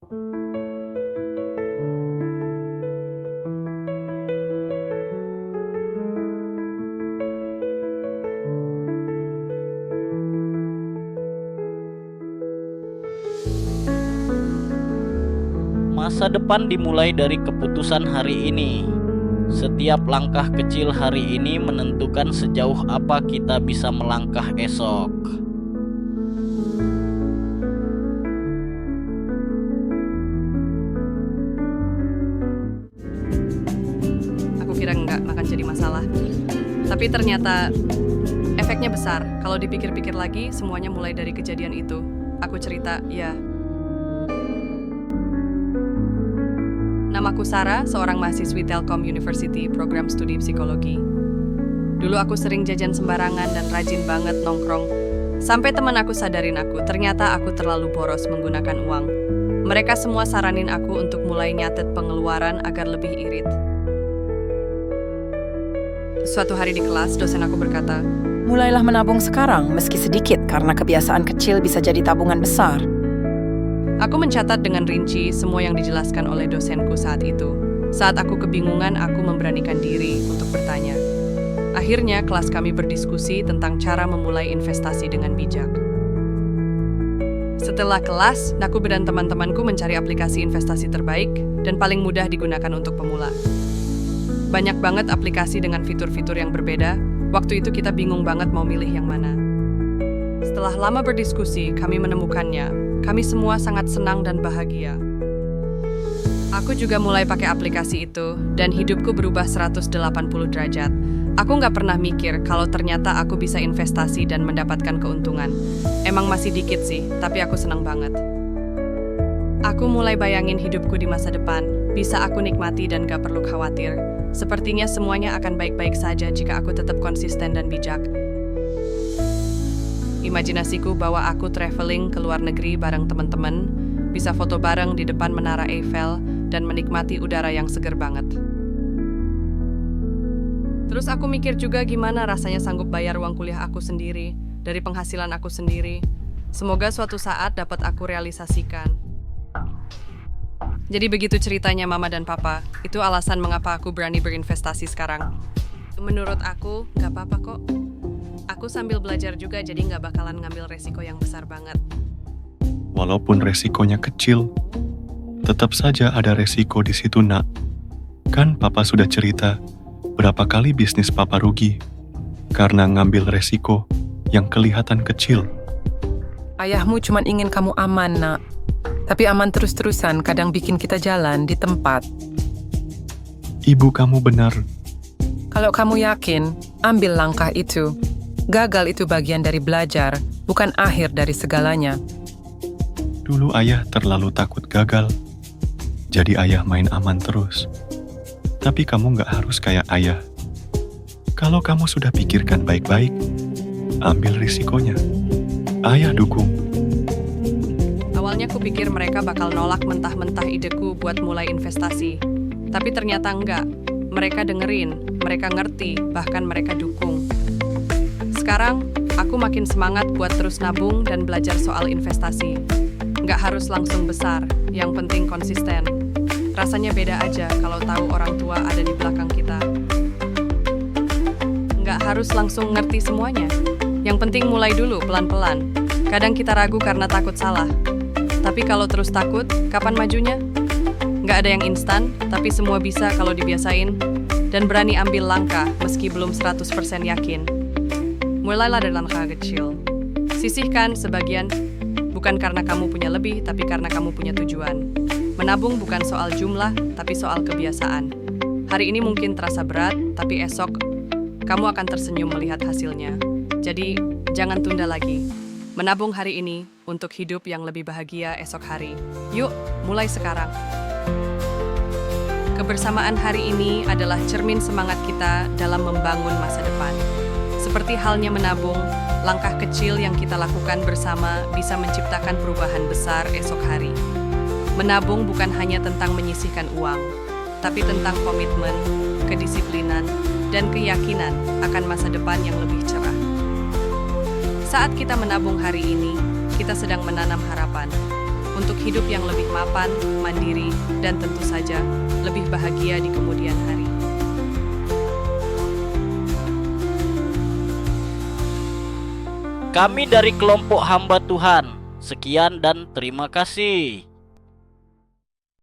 Masa depan dimulai dari keputusan hari ini. Setiap langkah kecil hari ini menentukan sejauh apa kita bisa melangkah esok. Aku kira nggak akan jadi masalah. Tapi ternyata efeknya besar. Kalau dipikir-pikir lagi, semuanya mulai dari kejadian itu. Aku cerita, ya. Namaku Sarah, seorang mahasiswi Telkom University, program studi psikologi. Dulu aku sering jajan sembarangan dan rajin banget nongkrong. Sampai teman aku sadarin aku, ternyata aku terlalu boros menggunakan uang. Mereka semua saranin aku untuk mulai nyatet pengeluaran agar lebih irit. Suatu hari di kelas, dosen aku berkata, Mulailah menabung sekarang, meski sedikit, karena kebiasaan kecil bisa jadi tabungan besar. aku mencatat dengan rinci semua yang dijelaskan oleh dosenku saat itu. Saat aku kebingungan, aku memberanikan diri untuk bertanya. Akhirnya, kelas kami berdiskusi tentang cara memulai investasi dengan bijak. Setelah kelas, aku dan teman-temanku mencari aplikasi investasi terbaik dan paling mudah digunakan untuk pemula. Banyak banget aplikasi dengan fitur-fitur yang berbeda. Waktu itu kita bingung banget mau milih yang mana. Setelah lama berdiskusi, kami menemukannya. Kami semua sangat senang dan bahagia. Aku juga mulai pakai aplikasi itu, dan hidupku berubah 180 derajat. Aku nggak pernah mikir kalau ternyata aku bisa investasi dan mendapatkan keuntungan. Emang masih dikit sih, tapi aku senang banget. Aku mulai bayangin hidupku di masa depan. Bisa aku nikmati dan gak perlu khawatir. Sepertinya semuanya akan baik-baik saja jika aku tetap konsisten dan bijak. Imajinasiku bahwa aku traveling ke luar negeri bareng teman-teman, bisa foto bareng di depan Menara Eiffel, dan menikmati udara yang seger banget. Terus aku mikir juga gimana rasanya sanggup bayar uang kuliah aku sendiri, dari penghasilan aku sendiri. Semoga suatu saat dapat aku realisasikan. Jadi begitu ceritanya Mama dan Papa, itu alasan mengapa aku berani berinvestasi sekarang. Menurut aku, gak apa-apa kok. Aku sambil belajar juga, jadi nggak bakalan ngambil resiko yang besar banget. Walaupun resikonya kecil, tetap saja ada resiko di situ, Nak. Kan Papa sudah cerita berapa kali bisnis Papa rugi karena ngambil resiko yang kelihatan kecil. Ayahmu cuma ingin kamu aman, Nak. Tapi aman terus-terusan kadang bikin kita jalan di tempat. Ibu kamu benar. Kalau kamu yakin, ambil langkah itu. Gagal itu bagian dari belajar, bukan akhir dari segalanya. Dulu ayah terlalu takut gagal, jadi ayah main aman terus. Tapi kamu gak harus kayak ayah. Kalau kamu sudah pikirkan baik-baik, ambil risikonya. Ayah dukung. Awalnya aku pikir mereka bakal nolak mentah-mentah ideku buat mulai investasi. Tapi ternyata enggak. Mereka dengerin, mereka ngerti, bahkan mereka dukung. Sekarang, aku makin semangat buat terus nabung dan belajar soal investasi. Nggak harus langsung besar, yang penting konsisten. Rasanya beda aja kalau tahu orang tua ada di belakang kita. Nggak harus langsung ngerti semuanya. Yang penting mulai dulu pelan-pelan. Kadang kita ragu karena takut salah. Tapi kalau terus takut, kapan majunya? Nggak ada yang instan, tapi semua bisa kalau dibiasain. Dan berani ambil langkah meski belum 100% yakin. Mulailah dari langkah kecil. Sisihkan sebagian, bukan karena kamu punya lebih, tapi karena kamu punya tujuan. Menabung bukan soal jumlah, tapi soal kebiasaan. Hari ini mungkin terasa berat, tapi esok kamu akan tersenyum melihat hasilnya. Jadi, jangan tunda lagi. Menabung hari ini untuk hidup yang lebih bahagia esok hari. Yuk, mulai sekarang. Kebersamaan hari ini adalah cermin semangat kita dalam membangun masa depan. Seperti halnya menabung, langkah kecil yang kita lakukan bersama bisa menciptakan perubahan besar esok hari. Menabung bukan hanya tentang menyisihkan uang, tapi tentang komitmen, kedisiplinan, dan keyakinan akan masa depan yang lebih cerah. Saat kita menabung hari ini, kita sedang menanam harapan untuk hidup yang lebih mapan, mandiri, dan tentu saja lebih bahagia di kemudian hari. Kami dari kelompok hamba Tuhan. Sekian dan terima kasih.